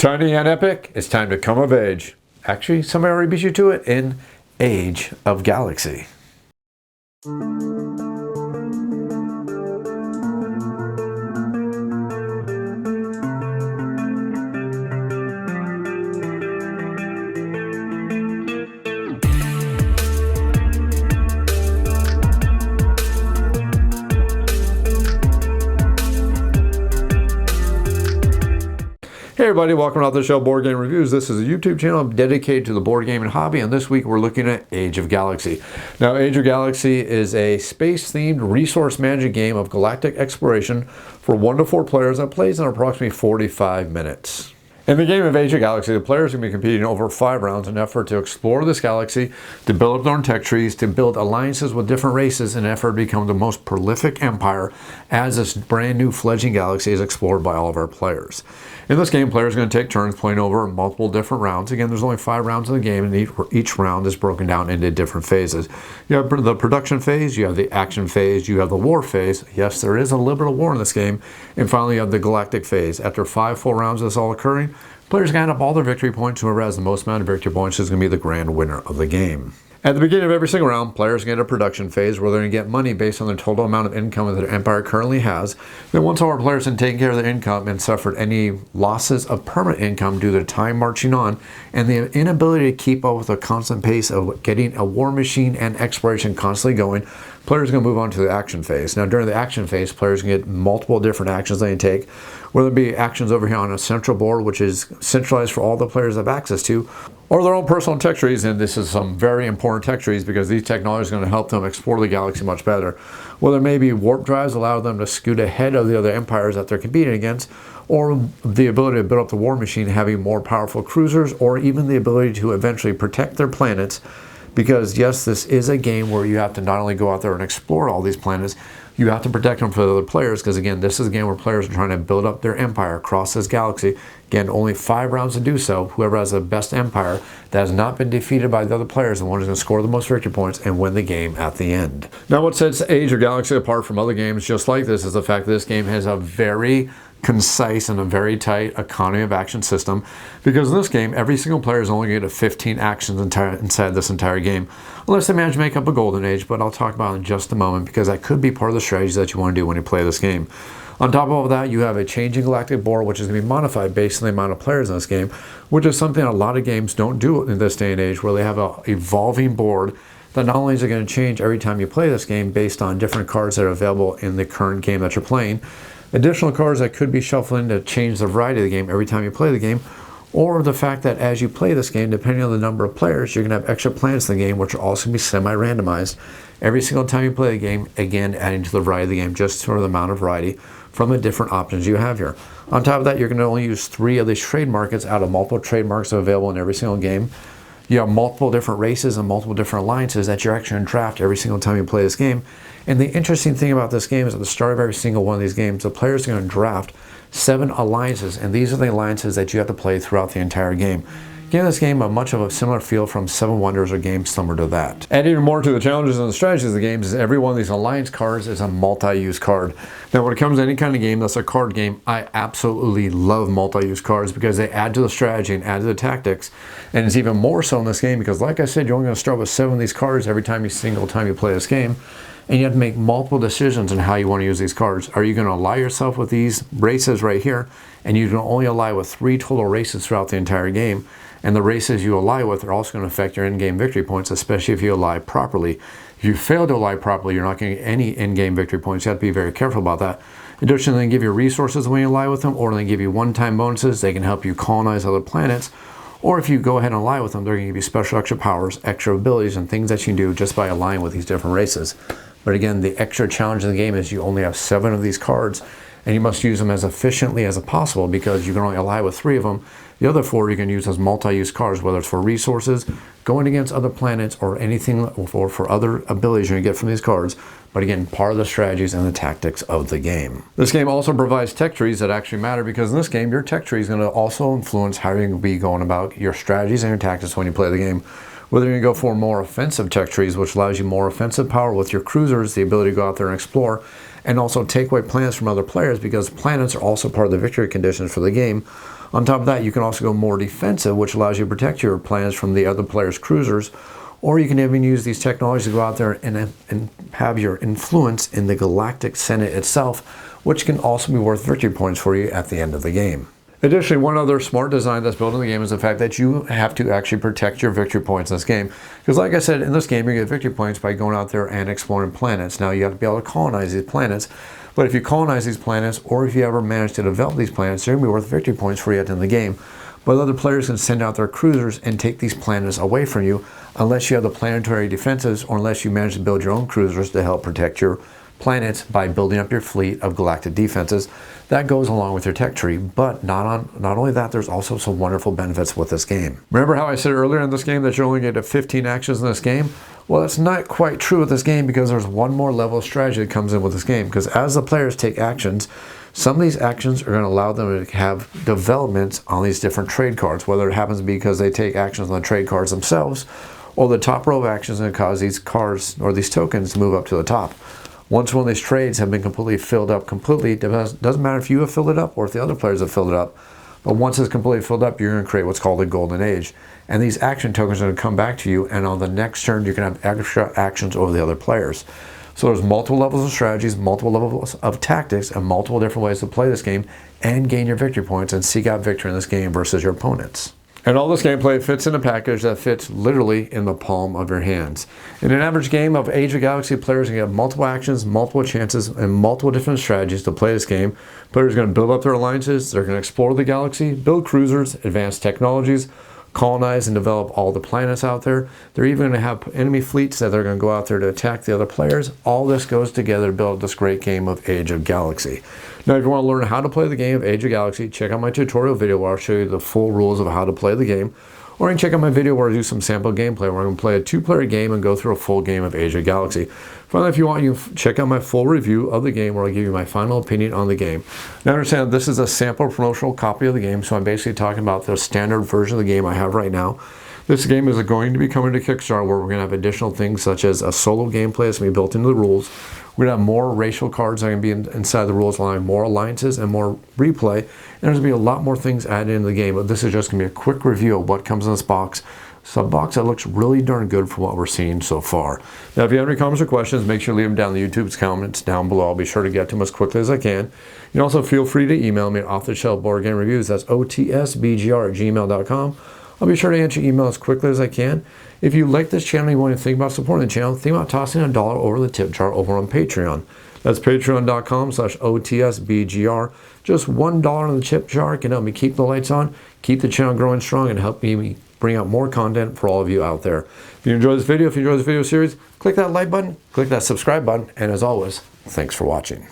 Tiny and epic, it's time to come of age. Actually, somebody already beat you to it in Age of Galaxy. Hey everybody, welcome to the show Board Game Reviews. This is a YouTube channel dedicated to the board gaming hobby, and this week we're looking at Age of Galaxy. Now, Age of Galaxy is a space-themed resource management game of galactic exploration for 1 to 4 players that plays in approximately 45 minutes. In the game of Age of Galaxy, the players are going to be competing over 5 rounds in an effort to explore this galaxy, to build up their own tech trees, to build alliances with different races in an effort to become the most prolific empire as this brand new fledgling galaxy is explored by all of our players. In this game, players are going to take turns playing over multiple different rounds. Again, there's only 5 rounds in the game, and each round is broken down into different phases. You have the production phase, you have the action phase, you have the war phase. Yes, there is a little bit of war in this game. And finally, you have the galactic phase. After 5 full rounds of this all occurring, players can add up all their victory points. Whoever has the most amount of victory points is going to be the grand winner of the game. At the beginning of every single round, players get a production phase where they're going to get money based on the total amount of income that their empire currently has. Then once all our players have taken care of their income and suffered any losses of permanent income due to time marching on and the inability to keep up with a constant pace of getting a war machine and exploration constantly going, players are going to move on to the action phase. Now during the action phase, players can get multiple different actions they can take, whether it be actions over here on a central board, which is centralized for all the players have access to, or their own personal tech trees. And this is some very important tech trees because these technologies are going to help them explore the galaxy much better. Whether maybe warp drives allow them to scoot ahead of the other empires that they're competing against, or the ability to build up the war machine having more powerful cruisers, or even the ability to eventually protect their planets. Because yes, this is a game where you have to not only go out there and explore all these planets, you have to protect them from the other players, because again, this is a game where players are trying to build up their empire across this galaxy. Again, only 5 rounds to do so. Whoever has the best empire that has not been defeated by the other players, the one who's going to score the most victory points and win the game at the end. Now, what sets Age of Galaxy apart from other games just like this is the fact that this game has a very concise and a very tight economy of action system, because in this game every single player is only going to get 15 actions inside this entire game, unless they manage to make up a golden age, but I'll talk about it in just a moment because that could be part of the strategies that you want to do when you play this game. On top of all that, you have a changing galactic board, which is going to be modified based on the amount of players in this game, which is something a lot of games don't do in this day and age, where they have an evolving board that not only is it going to change every time you play this game based on different cards that are available in the current game that you're playing, additional cards that could be shuffled in to change the variety of the game every time you play the game, or the fact that as you play this game, depending on the number of players, you're going to have extra planets in the game, which are also going to be semi-randomized every single time you play the game, again adding to the variety of the game, just for the amount of variety from the different options you have here. On top of that, you're going to only use 3 of these trade markets out of multiple trade markets available in every single game. You have multiple different races and multiple different alliances that you're actually going to draft every single time you play this game. And the interesting thing about this game is at the start of every single one of these games, the players are going to draft 7 alliances, and these are the alliances that you have to play throughout the entire game. Giving this game much of a similar feel from 7 Wonders or games similar to that. And even more to the challenges and the strategies of the games is every one of these alliance cards is a multi-use card. Now when it comes to any kind of game that's a card game, I absolutely love multi-use cards because they add to the strategy and add to the tactics. And it's even more so in this game because, like I said, you're only going to start with 7 of these cards every single time you play this game. And you have to make multiple decisions on how you want to use these cards. Are you going to ally yourself with these races right here? And you can only ally with 3 total races throughout the entire game. And the races you ally with are also going to affect your in-game victory points, especially if you ally properly. If you fail to ally properly, you're not going to get any in-game victory points. You have to be very careful about that. Additionally, they can give you resources when you ally with them, or they give you one-time bonuses. They can help you colonize other planets. Or if you go ahead and ally with them, they're going to give you special extra powers, extra abilities, and things that you can do just by allying with these different races. But again, the extra challenge in the game is you only have 7 of these cards, and you must use them as efficiently as possible because you can only ally with 3 of them. The other 4 you can use as multi-use cards, whether it's for resources, going against other planets, or anything, or for other abilities you're going to get from these cards. But again, part of the strategies and the tactics of the game. This game also provides tech trees that actually matter, because in this game, your tech tree is going to also influence how you're going to be going about your strategies and your tactics when you play the game. Whether you're going to go for more offensive tech trees, which allows you more offensive power with your cruisers, the ability to go out there and explore, and also take away planets from other players, because planets are also part of the victory conditions for the game. On top of that, you can also go more defensive, which allows you to protect your planets from the other players' cruisers, or you can even use these technologies to go out there and have your influence in the Galactic Senate itself, which can also be worth victory points for you at the end of the game. Additionally, one other smart design that's built in the game is the fact that you have to actually protect your victory points in this game. Because like I said, in this game, you get victory points by going out there and exploring planets. Now, you have to be able to colonize these planets. But if you colonize these planets, or if you ever manage to develop these planets, they're going to be worth victory points for you at the end of the game. But other players can send out their cruisers and take these planets away from you unless you have the planetary defenses, or unless you manage to build your own cruisers to help protect your planets by building up your fleet of galactic defenses. That goes along with your tech tree, but not only that, there's also some wonderful benefits with this game. Remember how I said earlier in this game that you only get 15 actions in this game? Well, that's not quite true with this game, because there's one more level of strategy that comes in with this game. Because as the players take actions, some of these actions are going to allow them to have developments on these different trade cards, whether it happens because they take actions on the trade cards themselves, or the top row of actions are going to cause these cards or these tokens to move up to the top. Once one of these trades have been completely filled up it doesn't matter if you have filled it up or if the other players have filled it up, but once it's completely filled up, you're going to create what's called a golden age. And these action tokens are going to come back to you, and on the next turn, you can have extra actions over the other players. So there's multiple levels of strategies, multiple levels of tactics, and multiple different ways to play this game and gain your victory points and seek out victory in this game versus your opponents. And all this gameplay fits in a package that fits literally in the palm of your hands. In an average game of Age of Galaxy, players can get multiple actions, multiple chances, and multiple different strategies to play this game. Players are going to build up their alliances, they're going to explore the galaxy, build cruisers, advance technologies, colonize and develop all the planets out there. They're even going to have enemy fleets that they're going to go out there to attack the other players. All this goes together to build this great game of Age of Galaxy. Now, if you want to learn how to play the game of Age of Galaxy, check out my tutorial video where I'll show you the full rules of how to play the game. Or you can check out my video where I do some sample gameplay where I'm going to play a 2-player game and go through a full game of Age of Galaxy. Finally, if you want, you can check out my full review of the game where I'll give you my final opinion on the game. Now, understand this is a sample promotional copy of the game, so I'm basically talking about the standard version of the game I have right now. This game is going to be coming to Kickstarter, where we're going to have additional things such as a solo gameplay that's going to be built into the rules. We're going to have more racial cards that are going to be inside the rules, allowing more alliances and more replay. And there's going to be a lot more things added into the game, but this is just going to be a quick review of what comes in this box. It's a box that looks really darn good for what we're seeing so far. Now, if you have any comments or questions, make sure to leave them down in the YouTube's comments down below. I'll be sure to get to them as quickly as I can. You can also feel free to email me at off-the-shelf-board-game-reviews. That's otsbgr@gmail.com. I'll be sure to answer your email as quickly as I can. If you like this channel and you want to think about supporting the channel, think about tossing $1 over the tip jar over on Patreon. That's patreon.com/otsbgr. Just $1 in the tip jar can help me keep the lights on, keep the channel growing strong, and help me bring out more content for all of you out there. If you enjoyed this video, if you enjoyed this video series, click that like button, click that subscribe button, and as always, thanks for watching.